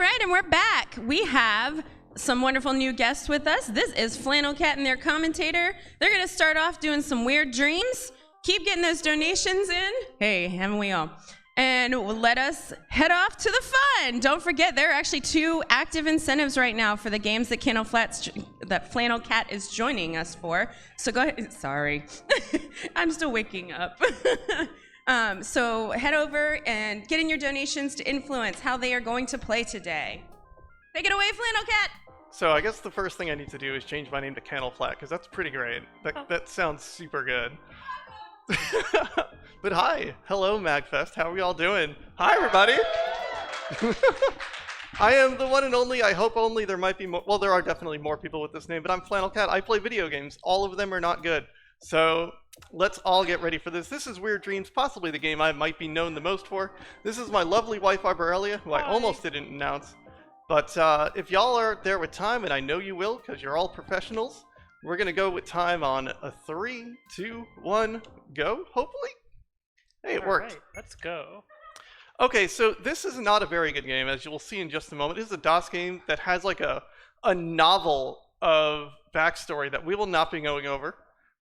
right, and we're back. We have some wonderful new guests with us. This is FlannelKat and their commentator. They're going to start off doing some weird dreams. Keep getting those donations in. Hey, haven't we all? And let us head off to the fun. Don't forget, there are actually 2 active incentives right now for the games that FlannelKat is joining us for. So go ahead. Sorry. I'm still waking up. So head over and get in your donations to influence how they are going to play today. Take it away, FlannelKat. So I guess the first thing I need to do is change my name to FlannelKat, because that's pretty great. That sounds super good. But hi, hello MAGFest, how are we all doing? Hi everybody! I am the one and only, I hope only, there might be more, well there are definitely more people with this name, but I'm FlannelKat. I play video games. All of them are not good. So let's all get ready for this. This is Weird Dreams, possibly the game I might be known the most for. This is my lovely wife Arborelia, who I almost didn't announce. But if y'all are there with time, and I know you will, because you're all professionals, we're going to go with time on a 3, 2, 1, go, hopefully? Hey, it worked. Right, let's go. Okay, so this is not a very good game, as you'll see in just a moment. It is a DOS game that has like a novel of backstory that we will not be going over.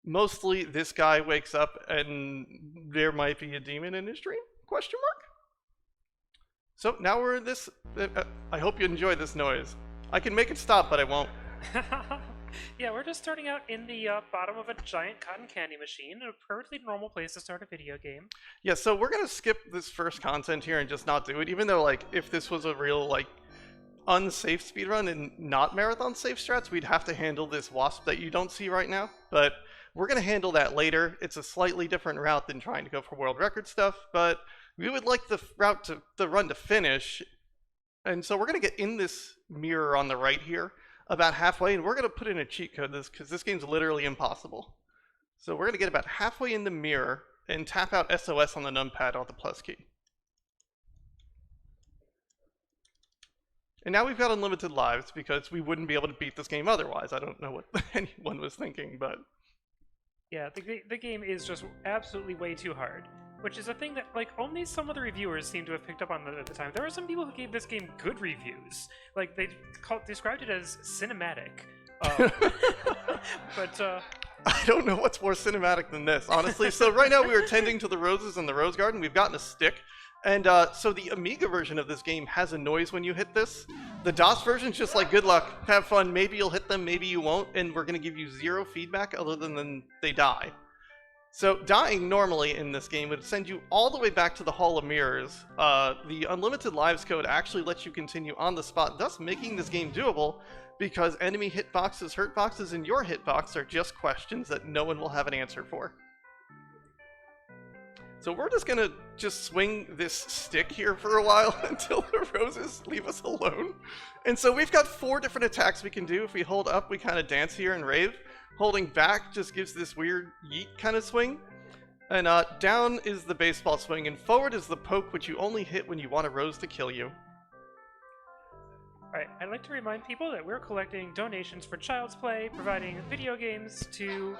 Mostly, this guy wakes up and there might be a demon in his dream? Question mark? So now we're in this. I hope you enjoy this noise. I can make it stop, but I won't. Yeah, we're just starting out in the bottom of a giant cotton candy machine, a perfectly normal place to start a video game. Yeah, so we're gonna skip this first content here and just not do it, even though, like, if this was a real, like, unsafe speedrun and not marathon safe strats, we'd have to handle this wasp that you don't see right now. But we're gonna handle that later. It's a slightly different route than trying to go for world record stuff, but we would like the route to the run to finish. And so we're gonna get in this mirror on the right here, about halfway, and we're going to put in a cheat code because this game's literally impossible. So we're going to get about halfway in the mirror and tap out SOS on the numpad or the plus key. And now we've got unlimited lives because we wouldn't be able to beat this game otherwise. I don't know what anyone was thinking, but... Yeah, the game is just absolutely way too hard. Which is a thing that, like, only some of the reviewers seem to have picked up on at the time. There are some people who gave this game good reviews. Like, they described it as cinematic. But, I don't know what's more cinematic than this, honestly. So right now we are tending to the roses in the rose garden. We've gotten a stick. And so the Amiga version of this game has a noise when you hit this. The DOS version's just like, good luck, have fun, maybe you'll hit them, maybe you won't, and we're going to give you 0 feedback other than they die. So dying normally in this game would send you all the way back to the Hall of Mirrors. The Unlimited Lives code actually lets you continue on the spot, thus making this game doable, because enemy hitboxes, hurtboxes, and your hitbox are just questions that no one will have an answer for. So we're just gonna swing this stick here for a while until the roses leave us alone. And so we've got 4 different attacks we can do. If we hold up, we kind of dance here and rave. Holding back just gives this weird yeet kind of swing. And down is the baseball swing, and forward is the poke, which you only hit when you want a rose to kill you. Alright, I'd like to remind people that we're collecting donations for Child's Play, providing video games to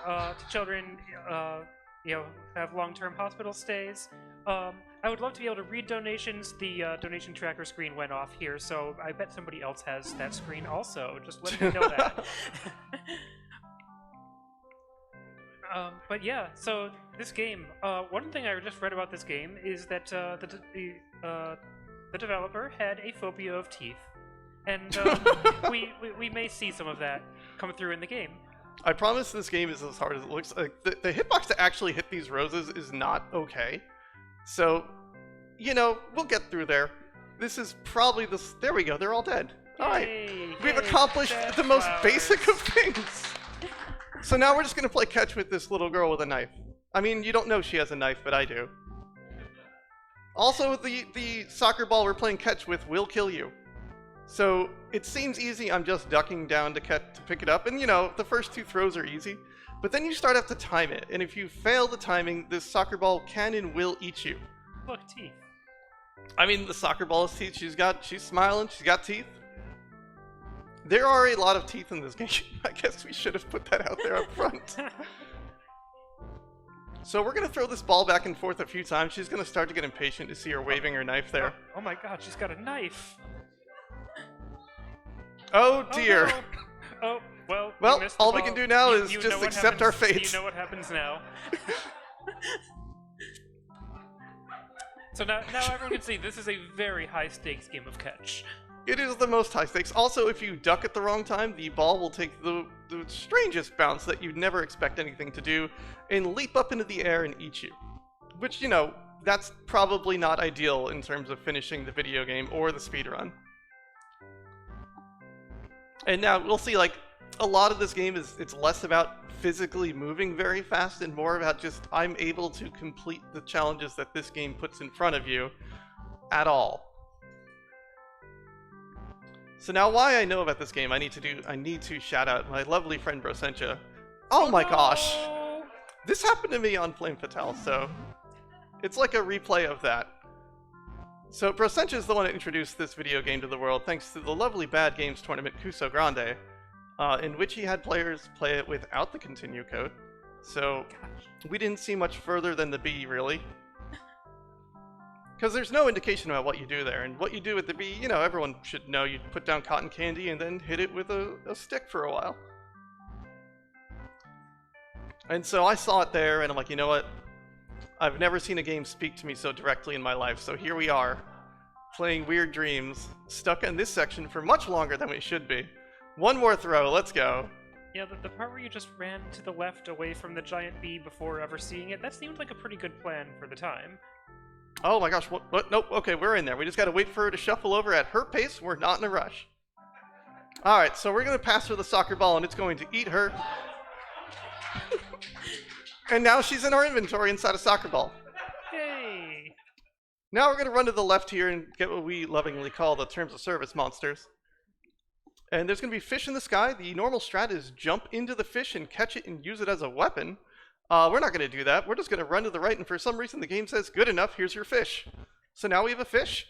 children, have long-term hospital stays. I would love to be able to read donations. The donation tracker screen went off here, so I bet somebody else has that screen also. Just let me know that. But yeah, so this game, one thing I just read about this game is that the developer had a phobia of teeth. And we may see some of that come through in the game. I promise this game is as hard as it looks. Like, the hitbox to actually hit these roses is not okay. So, we'll get through there. This is probably the... There we go, they're all dead. Alright, we've accomplished the most basic of things. So now we're just going to play catch with this little girl with a knife. I mean, you don't know she has a knife, but I do. Also, the soccer ball we're playing catch with will kill you. So it seems easy, I'm just ducking down to pick it up, and the first 2 throws are easy. But then you start to have to time it, and if you fail the timing, this soccer ball can and will eat you. Look, teeth. I mean, the soccer ball has teeth, she's smiling, she's got teeth. There are a lot of teeth in this game. I guess we should have put that out there up front. So we're going to throw this ball back and forth a few times. She's going to start to get impatient to see her waving her knife there. Oh my god, she's got a knife! Oh dear. no. Oh, well, Well, you missed the all we ball. can do now is You just know what accept our happens- fate. You know what happens now. So now everyone can see this is a very high-stakes game of catch. It is the most high stakes. Also, if you duck at the wrong time, the ball will take the strangest bounce that you'd never expect anything to do and leap up into the air and eat you. Which, you know, that's probably not ideal in terms of finishing the video game or the speedrun. And now we'll see, like, a lot of this game it's less about physically moving very fast and more about just I'm able to complete the challenges that this game puts in front of you at all. So now why I know about this game, I need to shout out my lovely friend Brosentia. Oh my gosh! No! This happened to me on Flame Fatale, so it's like a replay of that. So Brosentia is the one that introduced this video game to the world thanks to the lovely Bad Games tournament Kuso Grande, in which he had players play it without the continue code. So we didn't see much further than the B, really. Because there's no indication about what you do there, and what you do with the B, you know, everyone should know. You put down cotton candy and then hit it with a stick for a while. And so I saw it there, and I'm like, you know what? I've never seen a game speak to me so directly in my life, so here we are, playing Weird Dreams, stuck in this section for much longer than we should be. One more throw, let's go. Yeah, the part where you just ran to the left away from the giant bee before ever seeing it, that seemed like a pretty good plan for the time. Oh my gosh, what? Nope, okay, we're in there. We just gotta wait for her to shuffle over at her pace. We're not in a rush. Alright, so we're gonna pass her the soccer ball and it's going to eat her. And now she's in our inventory inside a soccer ball. Yay! Now we're gonna run to the left here and get what we lovingly call the terms of service monsters. And there's gonna be fish in the sky. The normal strat is jump into the fish and catch it and use it as a weapon. We're not going to do that. We're just going to run to the right, and for some reason the game says, good enough, here's your fish. So now we have a fish.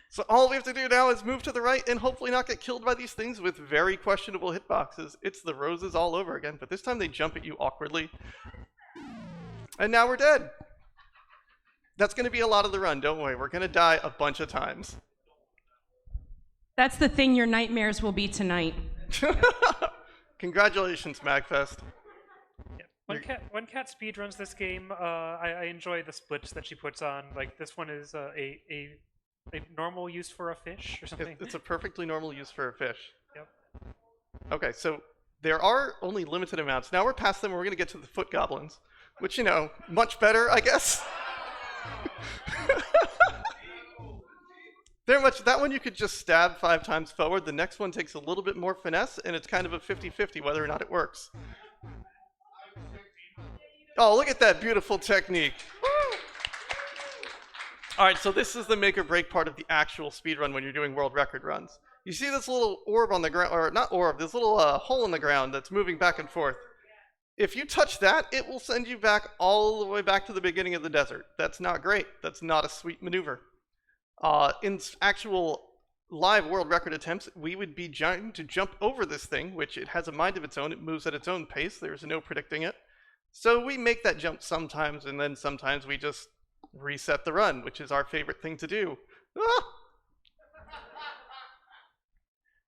So all we have to do now is move to the right and hopefully not get killed by these things with very questionable hitboxes. It's the roses all over again, but this time they jump at you awkwardly. And now we're dead. That's going to be a lot of the run, don't worry. We're going to die a bunch of times. That's the thing your nightmares will be tonight. Congratulations, MAGFest. Yeah. When Kat speedruns this game, I enjoy the splits that she puts on. Like, this one is a normal use for a fish or something. It's a perfectly normal use for a fish. Yep. Okay, so there are only limited amounts. Now we're past them and we're going to get to the foot goblins, which, you know, much better, I guess. That one you could just stab 5 times forward. The next one takes a little bit more finesse, and it's kind of a 50-50 whether or not it works. Oh, look at that beautiful technique. Alright, so this is the make or break part of the actual speedrun when you're doing world record runs. You see this little orb on the ground, or not orb, this little hole in the ground that's moving back and forth. If you touch that, it will send you back all the way back to the beginning of the desert. That's not great. That's not a sweet maneuver. In actual live world record attempts, we would be trying to jump over this thing, which it has a mind of its own. It moves at its own pace. There's no predicting it. So we make that jump sometimes, and then sometimes we just reset the run, which is our favorite thing to do. Ah!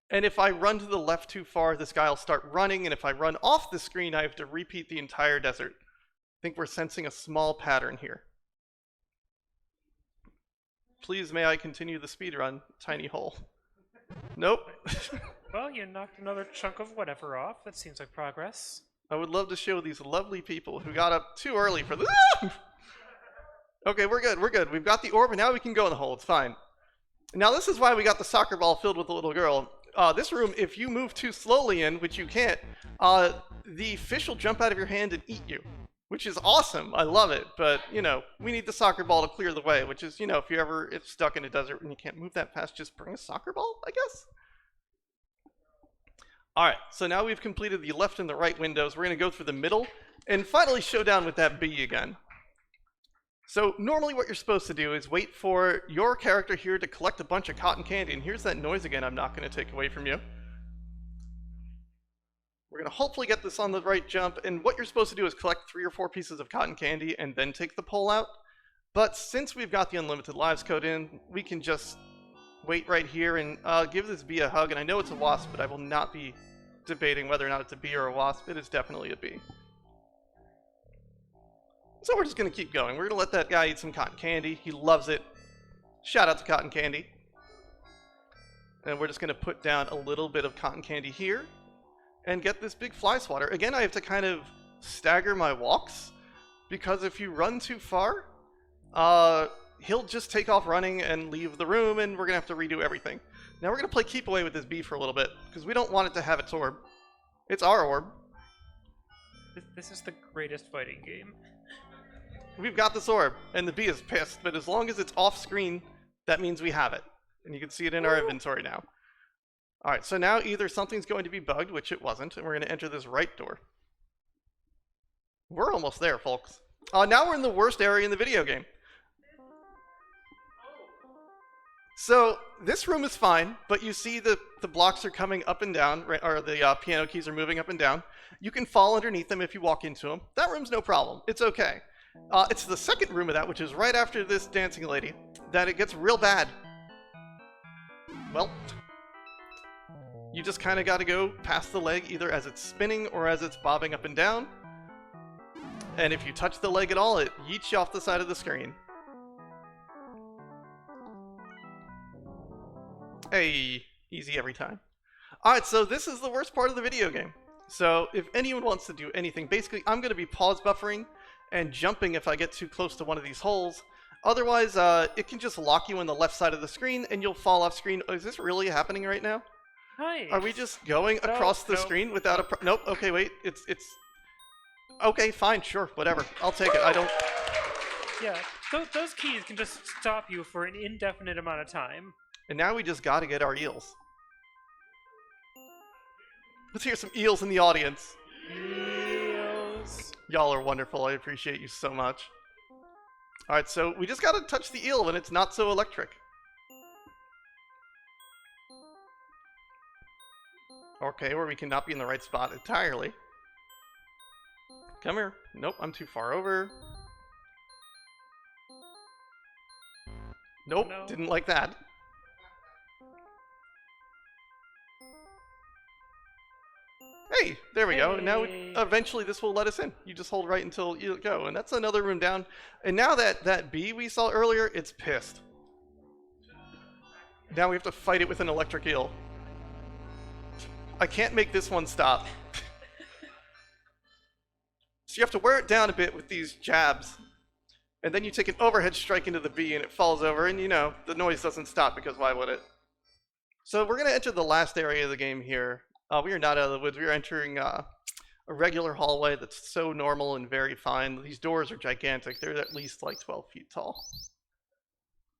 And if I run to the left too far, this guy will start running, and if I run off the screen, I have to repeat the entire desert. I think we're sensing a small pattern here. Please, may I continue the speedrun? Tiny hole. Nope. Well, you knocked another chunk of whatever off. That seems like progress. I would love to show these lovely people who got up too early for this. Okay, we're good, we're good. We've got the orb, and now we can go in the hole. It's fine. Now, this is why we got the soccer ball filled with a little girl. This room, if you move too slowly in, which you can't, the fish will jump out of your hand and eat you. Which is awesome. I love it. But, you know, we need the soccer ball to clear the way, which is, you know, if you're ever stuck in a desert and you can't move that fast, just bring a soccer ball, I guess. All right, so now we've completed the left and the right windows. We're going to go through the middle and finally show down with that bee again. So normally what you're supposed to do is wait for your character here to collect a bunch of cotton candy. And here's that noise again I'm not going to take away from you. We're going to hopefully get this on the right jump, and what you're supposed to do is collect 3 or 4 pieces of cotton candy and then take the pole out. But since we've got the unlimited lives code in, we can just wait right here and give this bee a hug. And I know it's a wasp, but I will not be debating whether or not it's a bee or a wasp. It is definitely a bee. So we're just going to keep going. We're going to let that guy eat some cotton candy. He loves it. Shout out to cotton candy. And we're just going to put down a little bit of cotton candy here and get this big fly swatter. Again, I have to kind of stagger my walks because if you run too far, he'll just take off running and leave the room, and we're going to have to redo everything. Now we're going to play keep away with this bee for a little bit because we don't want it to have its orb. It's our orb. This is the greatest fighting game. We've got this orb, and the bee is pissed, but as long as it's off screen, that means we have it. And you can see it in our inventory now. Alright, so now either something's going to be bugged, which it wasn't, and we're going to enter this right door. We're almost there, folks. Now we're in the worst area in the video game. So, this room is fine, but you see the blocks are coming up and down, or the piano keys are moving up and down. You can fall underneath them if you walk into them. That room's no problem. It's okay. It's the second room of that, which is right after this dancing lady, that it gets real bad. Well, you just kind of got to go past the leg either as it's spinning or as it's bobbing up and down. And if you touch the leg at all, it yeets you off the side of the screen. Hey, easy every time. Alright, so this is the worst part of the video game. So if anyone wants to do anything, basically I'm going to be pause buffering and jumping if I get too close to one of these holes. Otherwise, it can just lock you on the left side of the screen and you'll fall off screen. Oh, is this really happening right now? Nice. Are we just going across the screen without a... Nope, okay, wait. It's... Okay, fine, sure, whatever. I'll take it. I don't... Yeah, those keys can just stop you for an indefinite amount of time. And now we just gotta get our eels. Let's hear some eels in the audience. Eels. Y'all are wonderful. I appreciate you so much. Alright, so we just gotta touch the eel when it's not so electric. Okay, or we cannot be in the right spot entirely. Come here. Nope, I'm too far over. Nope, No. Didn't like that. Hey, there we go. Now, eventually this will let us in. You just hold right until you go. And that's another room down. And now that bee we saw earlier, it's pissed. Now we have to fight it with an electric eel. I can't make this one stop. So you have to wear it down a bit with these jabs. And then you take an overhead strike into the bee and it falls over. And you know, the noise doesn't stop because why would it? So we're going to enter the last area of the game here. We are not out of the woods. We are entering a regular hallway that's so normal and very fine. These doors are gigantic. They're at least like 12 feet tall.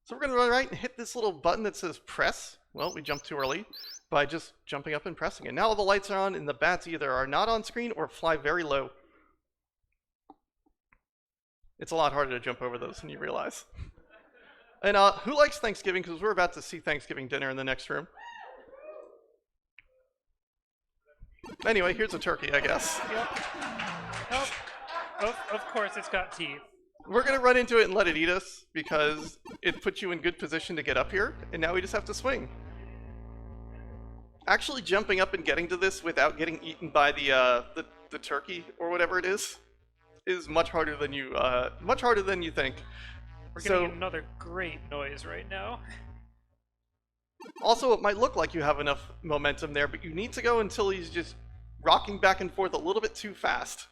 So we're going to run right and hit this little button that says press. Well, we jumped too early by just jumping up and pressing it. Now all the lights are on and the bats either are not on screen or fly very low. It's a lot harder to jump over those than you realize. And who likes Thanksgiving? Because we're about to see Thanksgiving dinner in the next room. Anyway, here's a turkey, I guess. Yep. Oh, of course it's got teeth. We're going to run into it and let it eat us, because it puts you in good position to get up here, and now we just have to swing. Actually jumping up and getting to this without getting eaten by the turkey, or whatever it is much harder than you think. We're getting another great noise right now. Also, it might look like you have enough momentum there, but you need to go until he's just rocking back and forth a little bit too fast.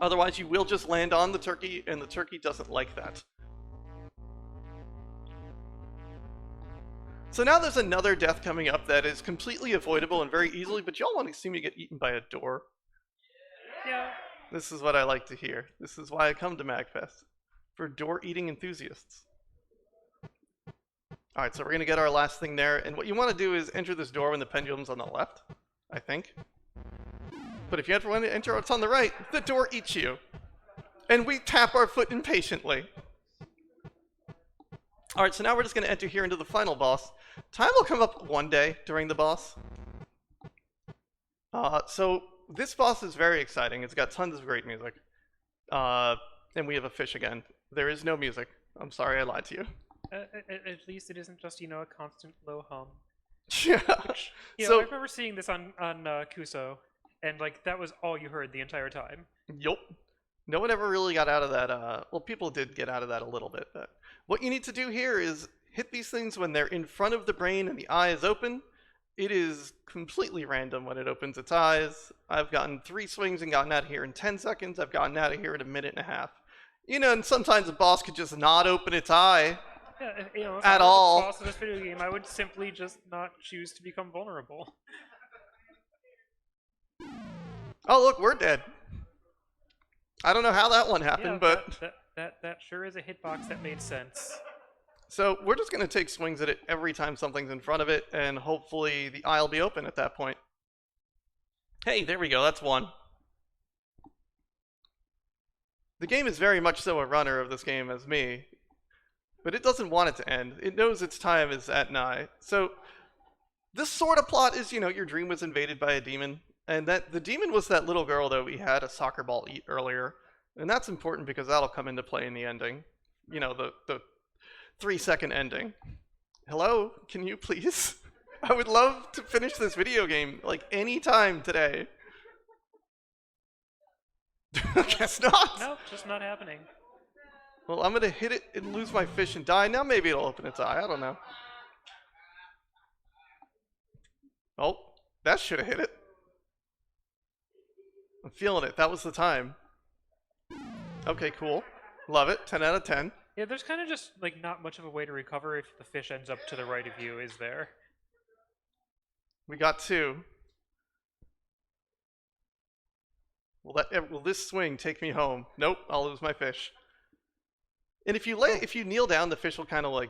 Otherwise, you will just land on the turkey, and the turkey doesn't like that. So now there's another death coming up that is completely avoidable and very easily, but y'all want to see me get eaten by a door? Yeah. This is what I like to hear. This is why I come to MAGFest. For door-eating enthusiasts. Alright, so we're going to get our last thing there, and what you want to do is enter this door when the pendulum's on the left, I think. But if you ever want to enter what's on the right, the door eats you. And we tap our foot impatiently. Alright, so now we're just going to enter here into the final boss. Time will come up one day during the boss. So this boss is very exciting. It's got tons of great music. And we have a fish again. There is no music. I'm sorry I lied to you. At least it isn't just, a constant low hum. Yeah. I remember seeing this on Kuso, and that was all you heard the entire time. Yup. No one ever really got out of that. Well, people did get out of that a little bit. But what you need to do here is hit these things when they're in front of the brain and the eye is open. It is completely random when it opens its eyes. I've gotten 3 swings and gotten out of here in 10 seconds. I've gotten out of here in a minute and a half. And sometimes a boss could just not open its eye. Yeah, if at I was all. the boss of this video game, I would simply just not choose to become vulnerable. Oh, look, we're dead. I don't know how that one happened, but... That sure is a hitbox that made sense. So we're just going to take swings at it every time something's in front of it, and hopefully the eye will be open at that point. Hey, there we go, that's 1. The game is very much so a runner of this game as me, but it doesn't want it to end. It knows its time is at nigh. So this sort of plot is, your dream was invaded by a demon, and that the demon was that little girl that we had a soccer ball eat earlier, and that's important because that'll come into play in the ending. The 3-second ending. Hello, can you please? I would love to finish this video game, any time today. Guess not. Nope, just not happening. Well, I'm gonna hit it and lose my fish and die. Now maybe it'll open its eye. I don't know. Oh, that should have hit it. I'm feeling it. That was the time. Okay, cool. Love it. 10 out of 10. Yeah, there's kind of just, not much of a way to recover if the fish ends up to the right of you, is there? We got 2. Will this swing take me home? Nope, I'll lose my fish. And if you kneel down, the fish will kind of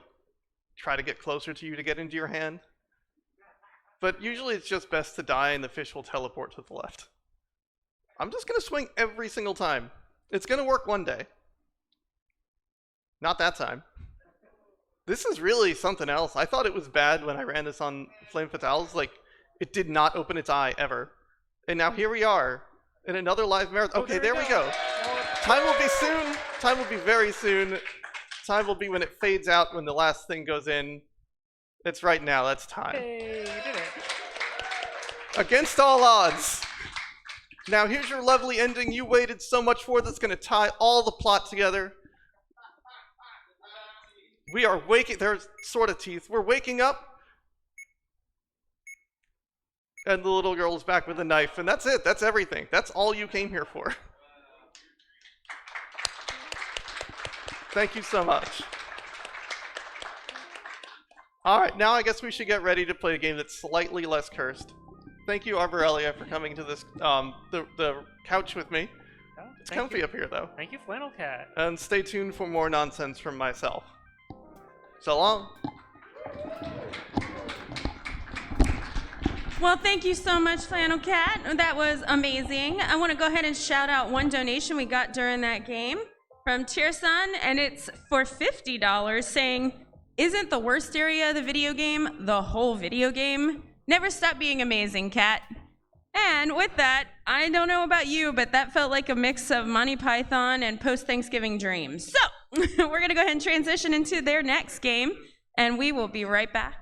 try to get closer to you to get into your hand. But usually it's just best to die and the fish will teleport to the left. I'm just going to swing every single time. It's going to work one day. Not that time. This is really something else. I thought it was bad when I ran this on Flame Fatales. It did not open its eye ever. And now here we are in another live marathon. Okay, there we go. Time will be soon. Time will be very soon. Time will be when it fades out, when the last thing goes in. It's right now. That's time. Hey, you did it. Against all odds. Now here's your lovely ending you waited so much for, that's going to tie all the plot together. We are waking, there's sort of teeth. We're waking up. And the little girl is back with a knife, and that's it. That's everything. That's all you came here for. Thank you so much. Alright, now I guess we should get ready to play a game that's slightly less cursed. Thank you, Arborelia, for coming to this, the couch with me. Oh, It's comfy up here, though. Thank you, FlannelKat. And stay tuned for more nonsense from myself. So long. Well, thank you so much, FlannelKat. That was amazing. I want to go ahead and shout out one donation we got during that game from Tiersun, and it's for $50, saying, "Isn't the worst area of the video game the whole video game? Never stop being amazing, Kat." And with that, I don't know about you, but that felt like a mix of Monty Python and post-Thanksgiving dreams. So we're going to go ahead and transition into their next game, and we will be right back.